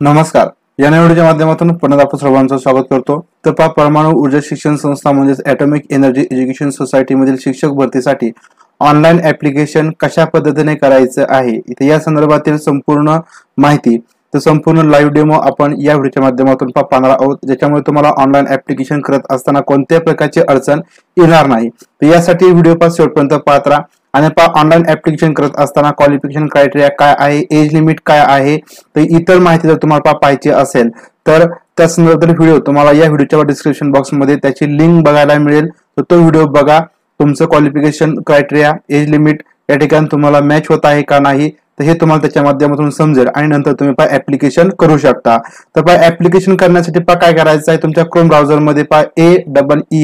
नमस्कार. या व्हिडिओच्या माध्यमातून पुन्हा आपण सर्वांचं स्वागत करतो. तर परमाणु ऊर्जा शिक्षण संस्था म्हणजेच ॲटॉमिक एनर्जी एज्युकेशन सोसायटी मधील शिक्षक भरतीसाठी ऑनलाईन ऍप्लिकेशन कशा पद्धतीने करायचं आहे, इथे या संदर्भातील संपूर्ण माहिती, तर संपूर्ण लाईव्ह डेमो आपण या व्हिडिओच्या माध्यमातून पाहणार आहोत, ज्याच्यामुळे तुम्हाला ऑनलाईन ऍप्लिकेशन करत असताना कोणत्याही प्रकारची अडचण येणार नाही. तर यासाठी व्हिडिओ पास शेवटपर्यंत पाहत राहा. आणि ऑनलाईन ऍप्लिकेशन करत असताना क्वालिफिकेशन क्रायटेरिया काय आहे, एज लिमिट काय आहे, तर इतर माहिती जर तुम्हाला पाहिजे असेल तर त्या संदर्भातील व्हिडिओ तुम्हाला या व्हिडिओच्या डिस्क्रिप्शन बॉक्स मध्ये त्याची लिंक बघायला मिळेल. तर तो व्हिडिओ बघा. तुमचं क्वालिफिकेशन क्रायटेरिया, एज लिमिट या ठिकाणी तुम्हाला मॅच होत आहे का नाही, तर हे तुम्हाला त्याच्या माध्यमातून समजेल आणि नंतर तुम्ही ऍप्लिकेशन करू शकता. तर ऍप्लिकेशन करण्यासाठी काय करायचं आहे, तुमच्या क्रोम ब्राउझर मध्ये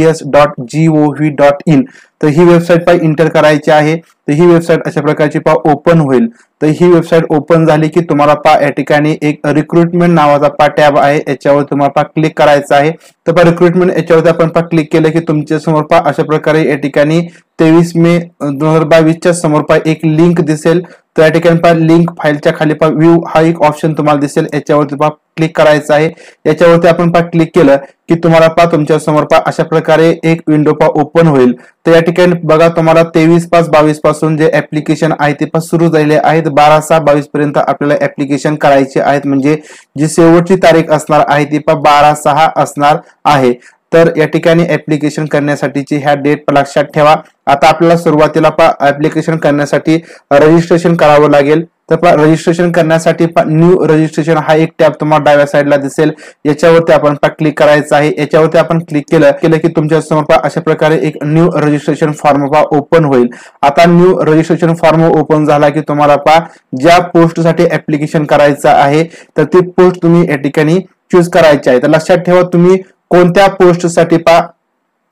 aes.gov.in तर ही वेबसाईट इंटर करायची आहे. तर ही वेबसाईट अशा प्रकारची ओपन होईल. तर ही वेबसाईट ओपन झाली की तुम्हाला या ठिकाणी एक रिक्रुटमेंट नावाचा टॅब आहे, याच्यावर तुम्हाला क्लिक करायचं आहे. तर रिक्रुटमेंट याच्यावरती आपण क्लिक केलं की तुमच्या समोर अशा प्रकारे या ठिकाणी 23 मे 2022 च्या समोर एक लिंक दिसेल. तर या ठिकाणी लिंक फाईलच्या खाली व्ह्यू हा एक ऑप्शन तुम्हाला दिसेल, याच्यावरती क्लिक करायचं आहे. याच्यावरती आपण क्लिक केलं की तुम्हाला तुमच्या समोर अशा प्रकारे एक विंडो ओपन होईल. तर या ठिकाणी बघा, तुम्हाला 23/5/22 पासून जे ऍप्लिकेशन आहे ते सुरू झालेले आहेत. 12/6/22 पर्यंत आपल्याला ऍप्लिकेशन करायचे आहेत, म्हणजे जी शेवटची तारीख असणार आहे ती 12/6 असणार आहे. तर या ठिकाणी ऍप्लिकेशन करण्यासाठीची ह्या डेट लक्षात ठेवा. आता आपल्याला सुरुवातीला ऍप्लिकेशन करण्यासाठी रजिस्ट्रेशन करावं लागेल. तर रजिस्ट्रेशन करण्यासाठी न्यू रजिस्ट्रेशन हा एक टॅब तुम्हाला डाव्या साईडला दिसेल, याच्यावरती आपण क्लिक करायचं आहे. याच्यावरती आपण क्लिक केलं की तुमच्या समोर अशा प्रकारे एक न्यू रजिस्ट्रेशन फॉर्म ओपन होईल. आता न्यू रजिस्ट्रेशन फॉर्म ओपन झाला की तुम्हाला ज्या पोस्टसाठी ऍप्लिकेशन करायचं आहे तर ती पोस्ट तुम्ही या ठिकाणी चूज करायची आहे. तर लक्षात ठेवा, तुम्ही कोणत्या पोस्टसाठी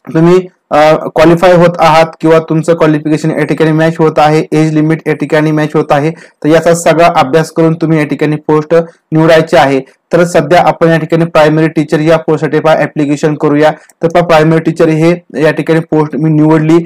तुम्ही क्वालिफाय होत आहात किंवा तुमचं क्वालिफिकेशन या ठिकाणी मॅच होत आहे, एज लिमिट या ठिकाणी मॅच होत आहे, तर याचा सगळा अभ्यास करून तुम्ही या ठिकाणी पोस्ट निवडायची आहे. तर सध्या आपण या ठिकाणी प्रायमरी टीचर या पोस्टसाठी ऍप्लिकेशन करूया. तर प्रायमरी टीचर हे या ठिकाणी पोस्ट मी निवडली.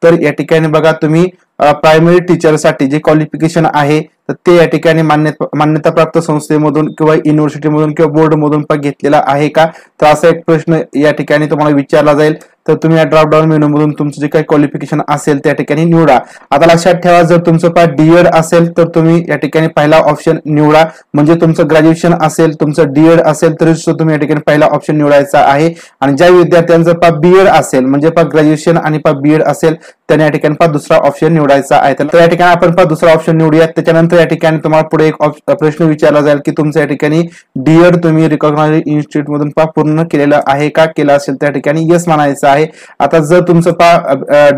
तर या ठिकाणी बघा, तुम्ही प्रायमरी टीचर साठी जे क्वालिफिकेशन आहे तर ते या ठिकाणी मान्यताप्राप्त संस्थेमधून किंवा युनिव्हर्सिटीमधून किंवा बोर्ड मधून घेतलेला आहे का, तर असा एक प्रश्न या ठिकाणी तुम्हाला विचारला जाईल. तर तुम्ही या ड्रॉप डाऊन मेनू मधून तुमचं जे काही क्वालिफिकेशन असेल त्या ठिकाणी निवडा. आता लक्षात ठेवा, जर तुमचं डीएड असेल तर तुम्ही या ठिकाणी पहिला ऑप्शन निवडा, म्हणजे तुमचं ग्रॅज्युएशन असेल, तुमचं डीएड असेल तरी तुम्ही या ठिकाणी पहिला ऑप्शन निवडायचा आहे. आणि ज्या विद्यार्थ्यांचं बीएड असेल, म्हणजे ग्रॅज्युएशन आणि बीएड असेल, त्यांनी या ठिकाणी दुसरा ऑप्शन निवडायचा आहे. तर या ठिकाणी आपण दुसरा ऑप्शन निवडूयात. त्याच्यानंतर या ठिकाणी तुम्हाला पुढे एक प्रश्न विचारला जाईल की तुमचं या ठिकाणी डीएड तुम्ही रिकॉग्नाइज्ड इन्स्टिट्यूट मधून पूर्ण केलेलं आहे का, केलं असेल त्या ठिकाणी येस म्हणायचं आहे. आता जर तुमचं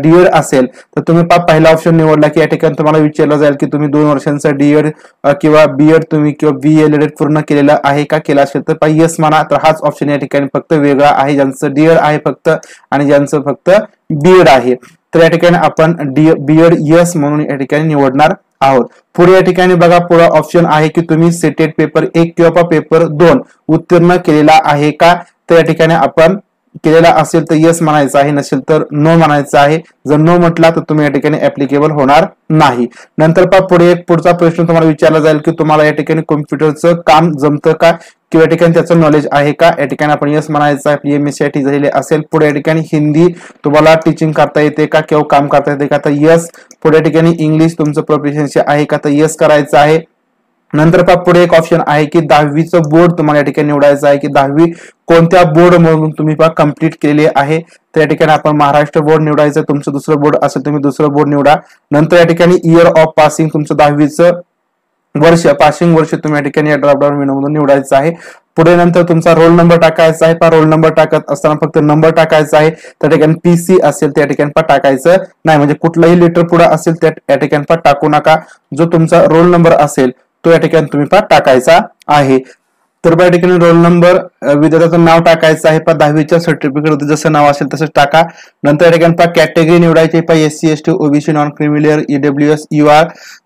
डीएड असेल तर तुम्ही पहिला ऑप्शन निवडला की या ठिकाणी तुम्हाला विचारलं जाईल की तुम्ही 2 वर्षांचं डीएड किंवा बीएड तुम्ही किंवा बीएलएड पूर्ण केलेलं आहे का, केलं असेल तर येस म्हणा. तर हाच ऑप्शन या ठिकाणी फक्त वेगळा आहे, ज्यांचं डीएड आहे फक्त आणि ज्यांचं फक्त बीएड आहे. तर या ठिकाणी आपण बीएड यस म्हणून या ठिकाणी निवडणार आहोत. पुढे या ठिकाणी बघा, पुढे ऑप्शन आहे की तुम्ही सेटेड पेपर 1 किंवा पेपर 2 उत्तीर्ण केलेला आहे का, तर या ठिकाणी आपण केलेला असेल तर येस म्हणायचं आहे, नसेल तर नो म्हणायचं आहे. जर नो म्हटला तर तुम्ही या ठिकाणी ऍप्लिकेबल होणार नाही. नंतर पुढचा प्रश्न तुम्हाला विचारला जाईल की तुम्हाला या ठिकाणी कॉम्प्युटरचं काम जमतं का, किंवा या ठिकाणी त्याचं नॉलेज आहे का, या ठिकाणी आपण यस म्हणायचं आहे. PMSCIT झालेले असेल. पुढे या ठिकाणी हिंदी तुम्हाला टीचिंग करता येते का किंवा काम करता येते का, तर यस. पुढे या ठिकाणी इंग्लिश तुमचं प्रोफिशियन्सी आहे का, तर यस करायचं आहे. नंतर पुढे एक ऑप्शन आहे की 10वीचं बोर्ड तुम्हाला या ठिकाणी निवडायचं आहे की 10वी कोणत्या बोर्ड मधून तुम्ही कंप्लीट केलेले आहे. तर या ठिकाणी आपण महाराष्ट्र बोर्ड निवडायचं. तुमचं दुसरं बोर्ड असेल तुम्ही दुसरं बोर्ड निवडा. नंतर या ठिकाणी इयर ऑफ पासिंग तुमचं 10वीचं पासिंग वर्ष तुम्ही या ठिकाणी या ड्रॉप डाऊन मेनू मधून निवडायचं आहे. पुढे नंतर तुमचा रोल नंबर टाकायचा आहे. रोल नंबर टाकत असताना फक्त नंबर टाकायचा आहे. त्या ठिकाणी PC असेल त्या ठिकाणी टाकायचं नाही, म्हणजे कुठलाही लेटर पुढे असेल त्या या ठिकाणी टाकू नका. जो तुमचा रोल नंबर असेल तो या ठिकाणी तुम्ही टाकायचा आहे. तर या ठिकाणी रोल नंबर, विद्यार्थ्याचं नाव टाकायचं आहे. 10वीच्या सर्टिफिकेट जसं नाव असेल तसं टाका. नंतर या ठिकाणी कॅटेगरी निवडायची SC ST OBC non creamy layer EWS UR.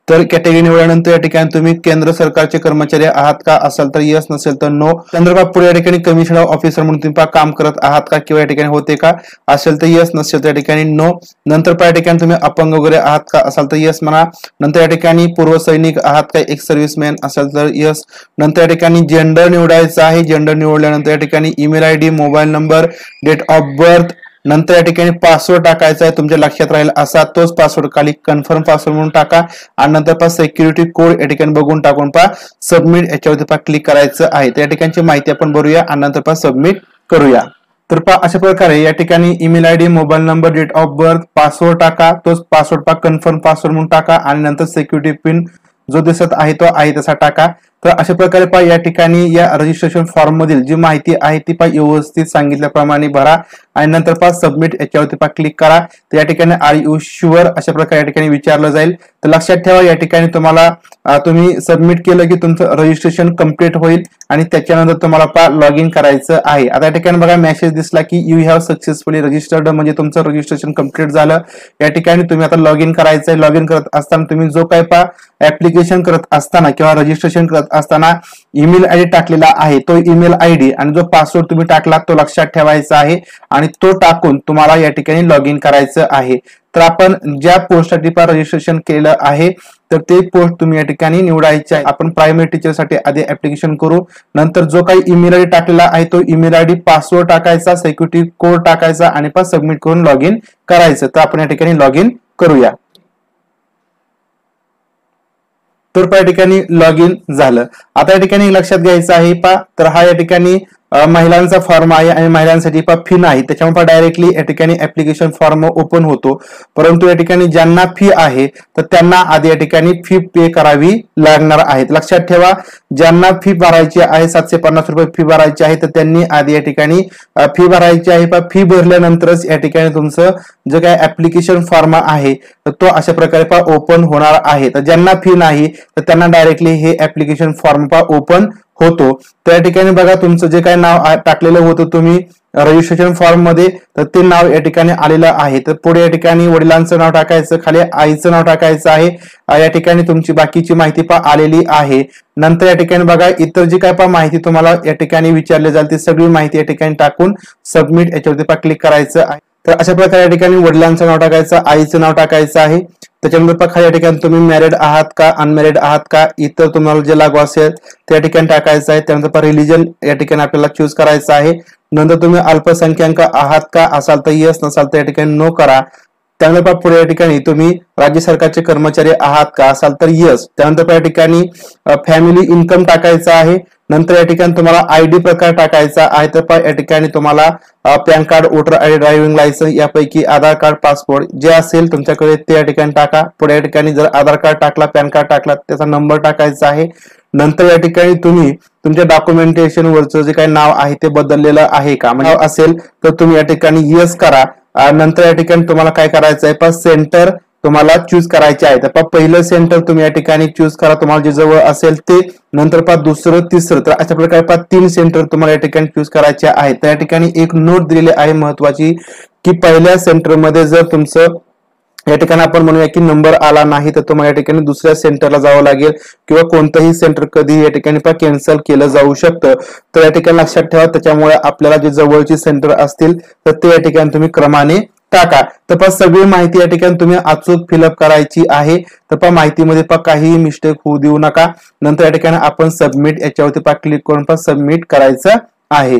तर कॅटेगरी निवडल्यानंतर या ठिकाणी तुम्ही केंद्र सरकारचे कर्मचारी आहात का, असेल तर यस, नसेल तर नो. त्यानंतर पुढे या ठिकाणी कमिशनर ऑफिसर म्हणून तुम्ही काम करत आहात का किंवा या ठिकाणी होते का, असेल तर यस, नसेल तर या ठिकाणी नो. नंतर या ठिकाणी तुम्ही अपंग वगैरे आहात का, असाल तर यस म्हणा. नंतर या ठिकाणी पूर्व सैनिक आहात का, एक सर्व्हिसमॅन असेल तर यस. नंतर या ठिकाणी जेंडर निवडायचं आहे. जेंडर निवडल्यानंतर या ठिकाणी email ID, mobile number, date of birth, नंतर या ठिकाणी पासवर्ड टाकायचा आहे तुमच्या लक्षात राहील असा, तोच पासवर्ड खाली कन्फर्म पासवर्ड म्हणून टाका आणि नंतर सिक्युरिटी कोड या ठिकाणी बघून टाकून सबमिट याच्यावरती क्लिक करायचं आहे. त्या ठिकाणची माहिती आपण भरूया आणि नंतर सबमिट करूया. तर अशा प्रकारे या ठिकाणी email ID, mobile number, date of birth, password टाका, तोच पासवर्ड कन्फर्म पासवर्ड म्हणून टाका आणि नंतर सिक्युरिटी पिन जो दिसत आहे तो आहे तसा टाका. तर अशा प्रकारे या ठिकाणी या रजिस्ट्रेशन फॉर्म मधील जी माहिती आहे ती व्यवस्थित सांगितल्याप्रमाणे भरा आणि नंतर सबमिट याच्यावरती क्लिक करा. तर या ठिकाणी आर यू शुअर अशा प्रकारे या ठिकाणी विचारलं जाईल. तर लक्षात ठेवा या ठिकाणी तुम्हाला तुम्ही सबमिट केलं की तुमचं रजिस्ट्रेशन कम्प्लीट होईल आणि त्याच्यानंतर तुम्हाला लॉग इन करायचं आहे. आता या ठिकाणी बघा मेसेज दिसला की यू हॅव सक्सेसफुली रजिस्टर्ड, म्हणजे तुमचं रजिस्ट्रेशन कम्प्लीट झालं. या ठिकाणी तुम्ही आता लॉग इन करायचंय. लॉग इन करत असताना तुम्ही जो काही ऍप्लिकेशन करत असताना किंवा रजिस्ट्रेशन करत असताना ईमेल आयडी टाकलेला आहे तो ईमेल आयडी आणि जो पासवर्ड तुम्ही टाकला तो लक्षात ठेवायचा आहे आणि तो टाकून तुम्हाला या ठिकाणी लॉग इन करायचं आहे. तर आपण ज्या पोस्टसाठी रजिस्ट्रेशन केलं आहे तर ते पोस्ट तुम्ही या ठिकाणी निवडायचे आहे. आपण प्रायमरी टीचर साठी आधी ऍप्लिकेशन करू. नंतर जो काही ईमेल आयडी टाकलेला आहे तो ईमेल आयडी, पासवर्ड टाकायचा, सिक्युरिटी कोड टाकायचा आणि सबमिट करून लॉग इन करायचं. तर आपण या ठिकाणी लॉग इन करूया. तर या ठिकाणी लॉग इन झालं. आता या ठिकाणी लक्षात घ्यायचं आहे तर हा या ठिकाणी महिलांचा फॉर्म आहे आणि महिलांसाठी फी नाही, त्याच्यामुळे डायरेक्टली या ठिकाणी ऍप्लिकेशन फॉर्म ओपन होतो. परंतु या ठिकाणी ज्यांना फी आहे तर त्यांना आधी या ठिकाणी फी पे करावी लागणार आहे. लक्षात ठेवा, ज्यांना फी भरायची आहे 750 रुपये फी भरायची आहे तर त्यांनी आधी या ठिकाणी फी भरायची आहे. फी भरल्यानंतरच या ठिकाणी तुमचं जे काही ऍप्लिकेशन फॉर्म आहे तर तो अशा प्रकारे ओपन होणार आहे. तर ज्यांना फी नाही तर त्यांना डायरेक्टली हे ऍप्लिकेशन फॉर्म ओपन होतो. तर या ठिकाणी बघा तुमचं जे काही नाव टाकलेलं होतं तुम्ही रजिस्ट्रेशन फॉर्म मध्ये तर ते नाव या ठिकाणी आलेलं आहे. तर पुढे या ठिकाणी वडिलांचं नाव टाकायचं, खाली आईचं नाव टाकायचं आहे. या ठिकाणी तुमची बाकीची माहिती आलेली आहे. नंतर या ठिकाणी बघा इतर जी काय माहिती तुम्हाला या ठिकाणी विचारली जाईल ती सगळी माहिती या ठिकाणी टाकून सबमिट याच्यावरती क्लिक करायचं आहे. तर अशा प्रकारे या ठिकाणी वडिलांचं नाव टाकायचं, आईचं नाव टाकायचं आहे. त्याच्यानंतर खाली या ठिकाणी तुम्ही मॅरिड आहात का, अनमॅरिड आहात का, इतर तुम्हाला जे लागू असेल त्या ठिकाणी टाकायचं आहे. त्यानंतर रिलिजन या ठिकाणी आपल्याला चूज करायचं आहे. नंतर तुम्ही अल्पसंख्याक आहात का, असाल तर यस, नसाल तर या ठिकाणी नो करा. त्यानंतर पुढे या ठिकाणी तुम्ही राज्य सरकारचे कर्मचारी आहात का, असाल तर यस. त्यानंतर या ठिकाणी फॅमिली इन्कम टाकायचा आहे. नंतर या ठिकाणी तुम्हाला आयडी प्रकार टाकायचा आहे. तर या ठिकाणी तुम्हाला pan card, voter ID, driving licence यापैकी आधार कार्ड, पासपोर्ट जे असेल तुमच्याकडे ते या ठिकाणी टाका. पुढे या ठिकाणी जर आधार कार्ड टाकला, पॅन कार्ड टाकला त्याचा नंबर टाकायचा आहे. नंतर या ठिकाणी तुम्ही तुमच्या डॉक्युमेंटेशन वरचं जे काही नाव आहे ते बदललेलं आहे का, म्हणजे असेल तर तुम्ही या ठिकाणी यस करा. नंतर या ठिकाणी तुम्हाला काय करायचं आहे सेंटर तुम्हाला चूज करायचे आहे. तर पहिलं सेंटर तुम्ही या ठिकाणी चूज करा तुम्हाला जे जवळ असेल ते. नंतर दुसरं, तिसरं. तर अशा प्रकारे 3 सेंटर तुम्हाला या ठिकाणी चूज करायचे आहे. तर या ठिकाणी एक नोट दिलेली आहे महत्वाची की पहिल्या सेंटरमध्ये जर तुमचं या ठिकाणी आपण म्हणूया की नंबर आला नाही तर तुम्हाला या ठिकाणी दुसऱ्या सेंटरला जावं लागेल किंवा कोणतंही सेंटर कधी या ठिकाणी कॅन्सल केलं जाऊ शकतं. तर या ठिकाणी लक्षात ठेवा, त्याच्यामुळे आपल्याला जे जवळची सेंटर असतील तर ते या ठिकाणी तुम्ही क्रमाने टाका. तर सगळी माहिती या ठिकाणी तुम्ही अचूक फिलअप करायची आहे. तर माहितीमध्ये काही मिस्टेक होऊ देऊ नका. नंतर या ठिकाणी आपण सबमिट याच्यावरती क्लिक करून सबमिट करायचं आहे.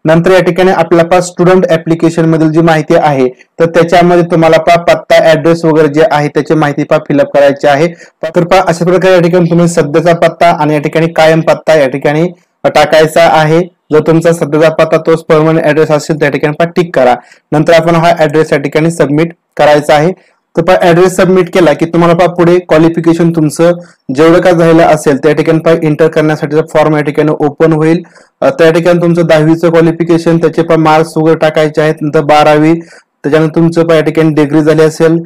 नंतर या ठिकाणी आपल्याला स्टुडंट ऍप्लिकेशन मधील जी माहिती आहे तर त्याच्यामध्ये तुम्हाला पत्ता, ऍड्रेस वगैरे जे आहे त्याची माहिती फिलअप करायची आहे. तर अशा प्रकारे या ठिकाणी तुम्ही सध्याचा पत्ता आणि या ठिकाणी कायम पत्ता या ठिकाणी टाकायचा आहे. जर तुमचा सध्याचा पत्ता तोच परमनंट ऍड्रेस असेल त्या ठिकाणी टिक करा. नंतर आपण हा ऍड्रेस या ठिकाणी सबमिट करायचा आहे. तर ऍड्रेस सबमिट केला की तुम्हाला पुढे क्वालिफिकेशन तुमचं जेवढं का झालेलं असेल त्या ठिकाणी इंटर करण्यासाठी फॉर्म या ठिकाणी ओपन होईल. त्या ठिकाणी तुमचं 10वीचं क्वालिफिकेशन, त्याचे मार्क्स वगैरे टाकायचे आहेत. नंतर 12वी, त्याच्यानंतर तुमचं पहा या ठिकाणी डिग्री झाली असेल,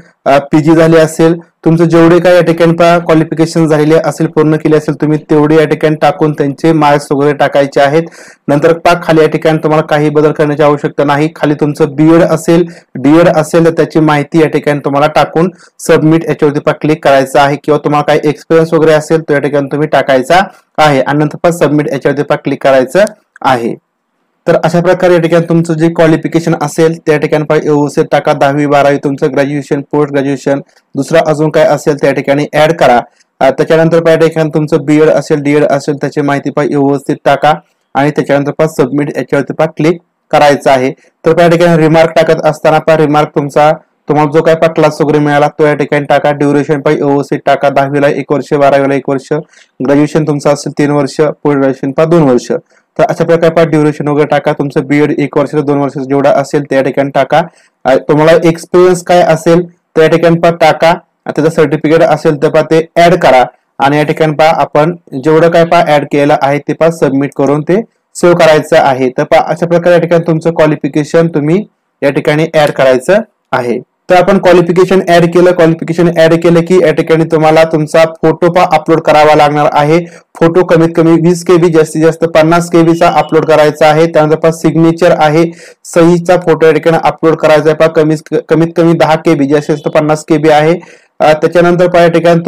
पीजी झाली असेल, तुमचं जेवढे काय या ठिकाणी पहा क्वालिफिकेशन झालेले असेल, पूर्ण केले असेल तुम्ही तेवढे या ठिकाणी टाकून त्यांचे मार्क्स वगैरे टाकायचे आहेत. नंतर पहा खाली या ठिकाणी तुम्हाला काही बदल करण्याची आवश्यकता नाही. खाली तुमचं बीएड असेल, डीएड असेल तर त्याची माहिती या ठिकाणी तुम्हाला टाकून सबमिट याच्यावरती पहा क्लिक करायचं आहे, किंवा तुम्हाला काही एक्सपिरियन्स वगैरे असेल तर या ठिकाणी तुम्ही टाकायचा आहे आणि नंतर पहा सबमिट याच्यावरती पहा क्लिक करायचं आहे. तर अशा प्रकारे या ठिकाणी तुमचं जे क्वालिफिकेशन असेल त्या ठिकाणी व्यवस्थित टाका. 10वी 12वी तुमचं ग्रॅज्युएशन, पोस्ट ग्रॅज्युएशन, दुसरा अजून काय असेल त्या ठिकाणी ऍड करा. त्याच्यानंतर या ठिकाणी तुमचं बीएड असेल, डीएड असेल त्याची माहिती व्यवस्थित टाका आणि त्याच्यानंतर सबमिट याच्यावरती क्लिक करायचं आहे. तर या ठिकाणी रिमार्क टाकत असताना रिमार्क तुम्हाला जो काय क्लास वगैरे मिळाला तो या ठिकाणी टाका. ड्युरेशन व्यवस्थित टाका. 10वीला 1 वर्ष, 12वीला 1 वर्ष, ग्रॅज्युएशन तुमचं असेल 3 वर्ष, पोस्ट ग्रॅज्युएशन 2 वर्ष. तर अशा प्रकारे ड्युरेशन वगैरे टाका. तुमचं बीएड 1 वर्ष 2 वर्ष जेवढा असेल त्या ठिकाणी टाका. तुम्हाला एक्सपिरियन्स काय असेल त्या ठिकाणी टाका. त्याचं सर्टिफिकेट असेल तर ते ऍड करा आणि या ठिकाणी आपण जेवढं काय ऍड केलेलं आहे ते सबमिट करून ते सेव्ह करायचं आहे. तर अशा प्रकारे या ठिकाणी तुमचं क्वालिफिकेशन तुम्ही या ठिकाणी ऍड करायचं आहे. तर आपण क्वालिफिकेशन ऍड केलं की या ठिकाणी तुम्हाला तुमचा फोटो अपलोड करावा लागणार आहे. फोटो कमीत कमी 20 KB, जास्तीत जास्त 50 KB चा अपलोड करायचा आहे. त्यानंतर सिग्नेचर आहे, सहीचा फोटो या ठिकाणी अपलोड करायचा आहे. कमीत कमी 10 KB, जास्तीत जास्त 50 KB आहे. त्याच्यानंतर या ठिकाणी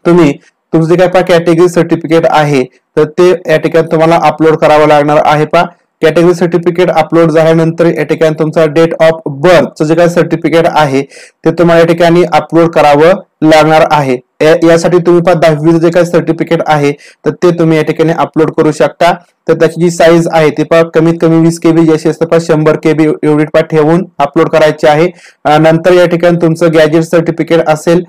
तुमचं जे काय कॅटेगरी सर्टिफिकेट आहे तर ते या ठिकाणी तुम्हाला अपलोड करावं लागणार आहे. कॅटेगरी सर्टिफिकेट अपलोड झाल्यानंतर या ठिकाणी तुमचा डेट ऑफ बर्थ जे काही सर्टिफिकेट आहे ते तुम्हाला या ठिकाणी अपलोड करावं लागणार आहे. यासाठी तुम्ही 10वीचं जे काही सर्टिफिकेट आहे तर ते तुम्ही या ठिकाणी अपलोड करू शकता. तर त्याची जी साईज आहे ती कमीत कमी 20 KB, जशी असतं 100 KB एवढी ठेवून अपलोड करायची आहे. नंतर या ठिकाणी तुमचं गॅजेट सर्टिफिकेट असेल,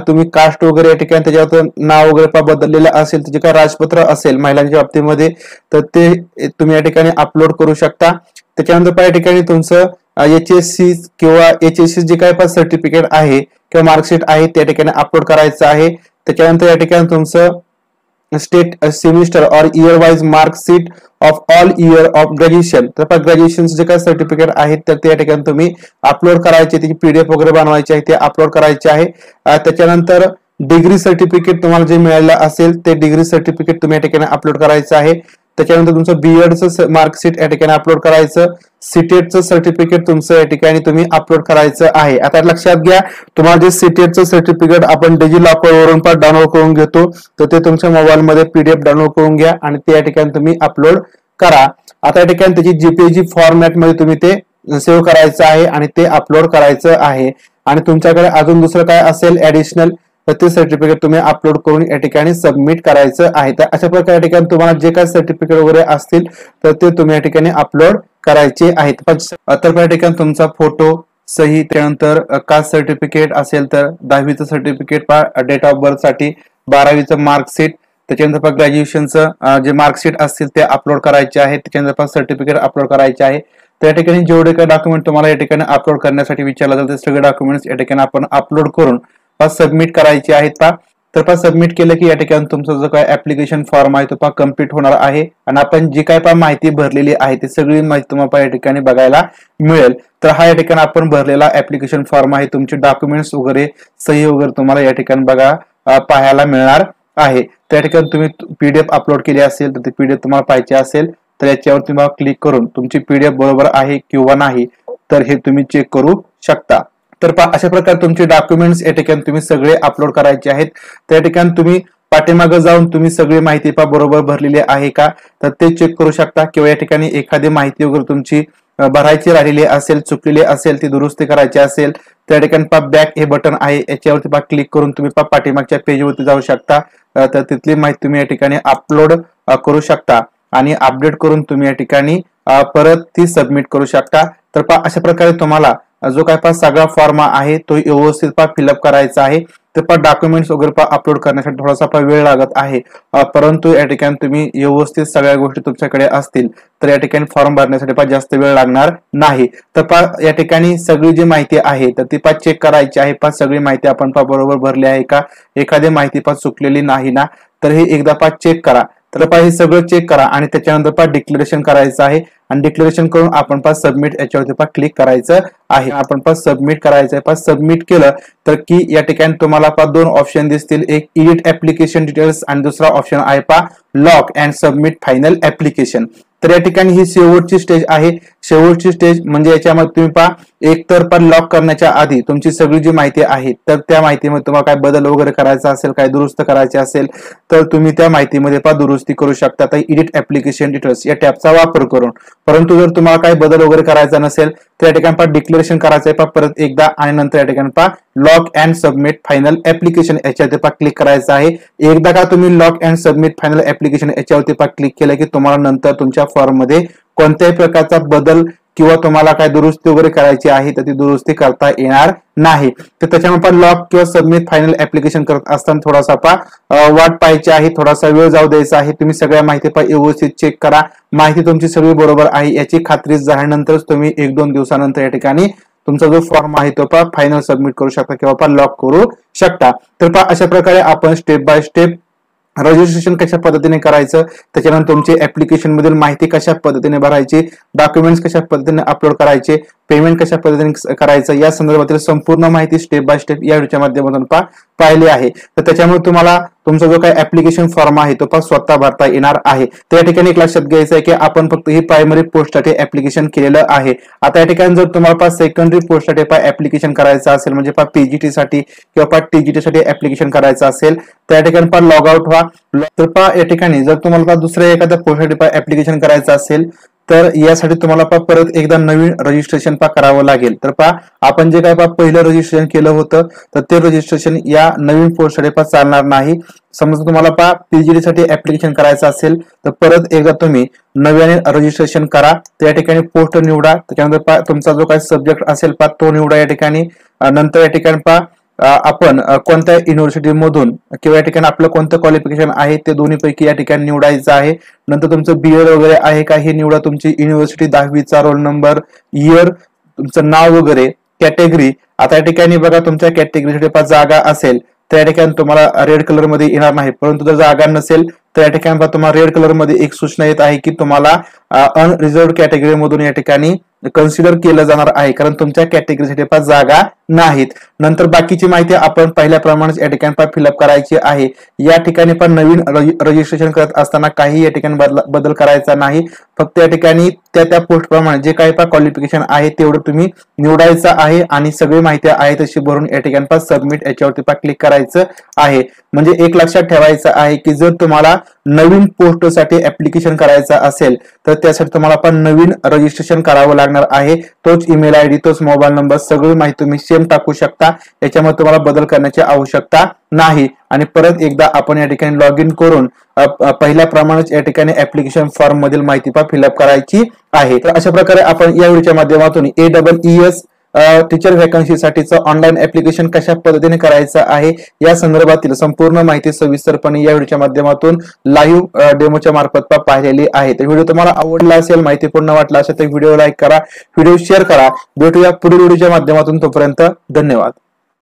तुम्ही कास्ट वगैरे या ठिकाणी त्याच्यावर नाव वगैरे बदललेलं असेल, जे काही राजपत्र असेल महिलांच्या बाबतीमध्ये तर ते तुम्ही या ठिकाणी अपलोड करू शकता. त्याच्यानंतर या ठिकाणी तुमचं HSC किंवा HSC जे काही सर्टिफिकेट आहे किंवा मार्कशीट आहे त्या ठिकाणी अपलोड करायचं आहे. त्याच्यानंतर या ठिकाणी तुमचं स्टेट सेमिस्टर और year wise marksheet of all year of graduation, तर ग्रॅज्युएशन जे काही सर्टिफिकेट आहेत तर त्या ठिकाणी तुम्ही अपलोड करायचे, त्याची PDF वगैरे बनवायची आहे ते अपलोड करायचे आहे. त्याच्यानंतर डिग्री सर्टिफिकेट तुम्हाला जे मिळालं असेल ते डिग्री सर्टिफिकेट तुम्ही या ठिकाणी अपलोड करायचं आहे. त्याच्यानंतर तुमचं बीएडचं मार्कशीट या ठिकाणी अपलोड करायचं. सीटेटचं सर्टिफिकेट तुमचं या ठिकाणी तुम्ही अपलोड करायचं आहे. आता लक्षात घ्या, तुम्हाला जे सीटेटचं सर्टिफिकेट आपण डिजिलॉकर वरून डाउनलोड करून घेतो तर ते तुमच्या मोबाईल मध्ये PDF डाउनलोड करून घ्या आणि ते या ठिकाणी तुम्ही अपलोड करा. आता या ठिकाणी त्याची JPG फॉर्मॅट मध्ये तुम्ही ते सेव्ह करायचं आहे आणि ते अपलोड करायचं आहे. आणि तुमच्याकडे अजून दुसरं काय असेल ऍडिशनल तर ते सर्टिफिकेट तुम्ही अपलोड करून या ठिकाणी सबमिट करायचं आहे. तर अशा प्रकारे या ठिकाणी तुम्हाला जे काही सर्टिफिकेट वगैरे असतील तर ते तुम्ही या ठिकाणी अपलोड करायचे आहेत. तर या ठिकाणी तुमचा फोटो, सही, त्यानंतर कास्ट सर्टिफिकेट असेल तर 10वीचं सर्टिफिकेट, डेट ऑफ बर्थ साठी 12वीचं मार्कशीट, त्याच्यानंतर ग्रॅज्युएशनचं जे मार्कशीट असतील ते अपलोड करायचे आहे. त्याच्यानंतर सर्टिफिकेट अपलोड करायचे आहे. त्या ठिकाणी जेवढे काही डॉक्युमेंट तुम्हाला या ठिकाणी अपलोड करण्यासाठी विचारलं जातं ते सगळे डॉक्युमेंट्स या ठिकाणी आपण अपलोड करून सबमिट करायचे आहेत. तर सबमिट केलं की या ठिकाणी तुमचा जो काय ऍप्लिकेशन फॉर्म आहे तो कम्प्लीट होणार आहे आणि आपण जी काय माहिती भरलेली आहे ती सगळी माहिती तुम्हाला या ठिकाणी बघायला मिळेल. तर हा या ठिकाणी आपण भरलेला ऍप्लिकेशन फॉर्म आहे. तुमचे डॉक्युमेंट्स वगैरे, सही वगैरे तुम्हाला या ठिकाणी पाहायला मिळणार आहे. त्या ठिकाणी तुम्ही PDF अपलोड केली असेल तर ती PDF तुम्हाला पाहिजे असेल तर याच्यावर तुम्ही क्लिक करून तुमची PDF बरोबर आहे किंवा नाही तर हे तुम्ही चेक करू शकता. तर अशा प्रकारे तुमचे डॉक्युमेंट्स या ठिकाणी तुम्ही सगळे अपलोड करायचे आहेत. त्या ठिकाणी तुम्ही पाठीमागे जाऊन तुम्ही सगळी माहिती बरोबर भरलेली आहे का तर ते चेक करू शकता. किंवा या ठिकाणी एखादी माहिती वगैरे तुमची भरायची राहिलेली असेल, चुकलेली असेल, ती दुरुस्ती करायची असेल त्या ठिकाणी बॅक हे बटन आहे याच्यावरती क्लिक करून तुम्ही पाठीमागच्या पेजवरती जाऊ शकता. तर तिथली माहिती तुम्ही या ठिकाणी अपलोड करू शकता आणि अपडेट करून तुम्ही या ठिकाणी परत ती सबमिट करू शकता. तर अशा प्रकारे तुम्हाला जो काय सगळा फॉर्म आहे तो व्यवस्थित फिलअप करायचा आहे. तर डॉक्युमेंट्स वगैरे अपलोड करण्यासाठी थोडासा वेळ लागत आहे, परंतु या ठिकाणी तुम्ही व्यवस्थित सगळ्या गोष्टी तुमच्याकडे असतील तर या ठिकाणी फॉर्म भरण्यासाठी जास्त वेळ लागणार नाही. तर या ठिकाणी सगळी जी माहिती आहे तर ती चेक करायची आहे. सगळी माहिती आपण बरोबर भरली आहे का, एखादी माहिती चुकलेली नाही ना, तर हे एकदा चेक करा. तर हे सगळं चेक करा आणि त्याच्यानंतर डिक्लेरेशन करायचं आहे आणि डिक्लेरेशन करून आपण सबमिट याच्यावरती क्लिक करायचं आहे. आपण सबमिट करायचं आहे. सबमिट केलं तर की या ठिकाणी तुम्हाला दोन ऑप्शन दिसतील, एक एडिट ऍप्लिकेशन डिटेल्स आणि दुसरा ऑप्शन आहे lock and submit final application. तर या ठिकाणी ही शेवटची स्टेज आहे. शेवटची स्टेज म्हणजे याच्यामध्ये तुम्ही एक तर लॉक करण्याच्या आधी तुमची सगळी जी माहिती आहे तर त्या माहितीमध्ये तुम्हाला काय बदल वगैरे करायचा असेल, काय दुरुस्त करायचे असेल तर तुम्ही त्या माहितीमध्ये दुरुस्ती करू शकता एडिट ऍप्लिकेशन डिटेल्स या टॅबचा वापर करून. परंतु जर तुम्हाला काही बदल वगैरे करायचा नसेल तर या ठिकाणी डिक्लेरेशन करायचं आहे परत एकदा आणि नंतर या ठिकाणी lock and submit final application याच्यावरती क्लिक करायचं आहे. एकदा का तुम्ही lock and submit final application याच्यावरती क्लिक केलं की तुम्हाला नंतर तुमच्या फॉर्म मध्ये कोणत्याही प्रकारचा बदल किंवा तुम्हाला काय दुरुस्ती वगैरे करायची आहे तर ती दुरुस्ती करता येणार नाही. तर त्याच्यामुळे लॉक किंवा सबमिट फायनल ऍप्लिकेशन करत असताना थोडासा वाट पाहायची आहे, थोडासा वेळ जाऊ द्यायचा आहे. तुम्ही सगळ्या माहिती व्यवस्थित चेक करा, माहिती तुमची सगळी बरोबर आहे याची खात्री झाल्यानंतरच तुम्ही 1-2 दिवसानंतर या ठिकाणी तुमचा जो फॉर्म आहे तो फायनल सबमिट करू शकता किंवा लॉक करू शकता. तर अशा प्रकारे आपण स्टेप बाय स्टेप रजिस्ट्रेशन कशा पद्धतीने करायचं, त्याच्यानंतर तुमची ऍप्लिकेशन मधील माहिती कशा पद्धतीने भरायची, डॉक्युमेंट्स कशा पद्धतीने अपलोड करायचे, पेमेंट कशा पद्धतीने करायचं या संदर्भातील संपूर्ण माहिती स्टेप बाय स्टेप या व्हिडिओच्या माध्यमातून पाहिली आहे. तर त्याच्यामुळे तुम्हाला तुमचा जो काही ऍप्लिकेशन फॉर्म आहे तो स्वतः भरता येणार आहे. तर या ठिकाणी एक लक्षात घ्यायचं आहे की आपण फक्त ही प्रायमरी पोस्टसाठी ऍप्लिकेशन केलेलं आहे. आता या ठिकाणी जर तुम्हाला सेकंडरी पोस्टसाठी ऍप्लिकेशन करायचं असेल म्हणजे पीजीटी साठी किंवा टीजीटी साठी ऍप्लिकेशन करायचं असेल तर या ठिकाणी लॉग आउट व्हा. तर या ठिकाणी जर तुम्हाला दुसऱ्या एखाद्या पोस्टसाठी ऍप्लिकेशन करायचं असेल तर यासाठी तुम्हाला परत एकदा नवीन रजिस्ट्रेशन करावं लागेल. तर आपण जे काय पहिलं रजिस्ट्रेशन केलं होतं तर ते रजिस्ट्रेशन या नवीन पोस्टसाठी चालणार नाही. समजा तुम्हाला पीजीडी साठी ऍप्लिकेशन करायचं असेल तर परत एकदा तुम्ही नव्याने रजिस्ट्रेशन करा. तर या ठिकाणी पोस्ट निवडा, त्याच्यानंतर तुमचा जो काही सब्जेक्ट असेल तो निवडा या ठिकाणी. नंतर या ठिकाणी आपण कोणत्या युनिव्हर्सिटी मधून किंवा या ठिकाणी आपलं कोणतं क्वालिफिकेशन आहे ते दोन्ही पैकी या ठिकाणी निवडायचं आहे. नंतर तुमचं बीएड वगैरे आहे का हे निवडा, तुमची युनिव्हर्सिटी 10वीचा रोल नंबर, इयर, तुमचं नाव वगैरे, कॅटेगरी. आता या ठिकाणी बघा तुमच्या कॅटेगरीसाठी जागा असेल तर या ठिकाणी तुम्हाला रेड कलर मध्ये येणार नाही, परंतु जर जागा नसेल तर या ठिकाणी तुम्हाला रेड कलर मध्ये एक सूचना येत आहे की तुम्हाला अनरिझर्व्ड कॅटेगरी मधून या ठिकाणी कन्सिडर केलं जाणार आहे कारण तुमच्या कॅटेगरीसाठी जागा नाहीत. नंतर बाकीची माहिती आपण पहिल्याप्रमाणेच या ठिकाणी फिलअप करायची आहे. या ठिकाणी नवीन रजिस्ट्रेशन करत असताना काही या ठिकाणी बदल करायचा नाही, फक्त या ठिकाणी त्या पोस्ट प्रमाणे जे काही क्वालिफिकेशन आहे तेवढं तुम्ही निवडायचं आहे आणि सगळी माहिती आहे तशी भरून या ठिकाणी सबमिट याच्यावरती क्लिक करायचं आहे. म्हणजे एक लक्षात ठेवायचं आहे की जर तुम्हाला नवीन पोस्टसाठी ऍप्लिकेशन करायचं असेल तर त्यासाठी तुम्हाला नवीन रजिस्ट्रेशन करावं लागणार आहे. तोच ईमेल आयडी, तोच मोबाईल नंबर, सगळी माहिती तुम्ही सेम टाकू शकता. याच्यामध्ये तुम्हाला बदल करण्याची आवश्यकता नाही. आणि परत एकदा आपण या ठिकाणी लॉग इन करून पहिल्याप्रमाणेच या ठिकाणी ऍप्लिकेशन फॉर्म मधील माहिती फिलअप करायची आहे. तर अशा प्रकारे आपण या व्हिडिओच्या माध्यमातून AEES टीचर व्हॅकन्सी साठीचं ऑनलाईन ऍप्लिकेशन कशा पद्धतीने करायचं आहे या संदर्भातील संपूर्ण माहिती सविस्तरपणे या व्हिडिओच्या माध्यमातून लाईव्ह डेमोच्या मार्फत पाहिलेली आहे. तर व्हिडिओ तुम्हाला आवडला असेल, माहितीपूर्ण वाटला असेल तर व्हिडिओ लाईक करा, व्हिडिओ शेअर करा. भेटूया पुढील व्हिडिओच्या माध्यमातून. तोपर्यंत धन्यवाद.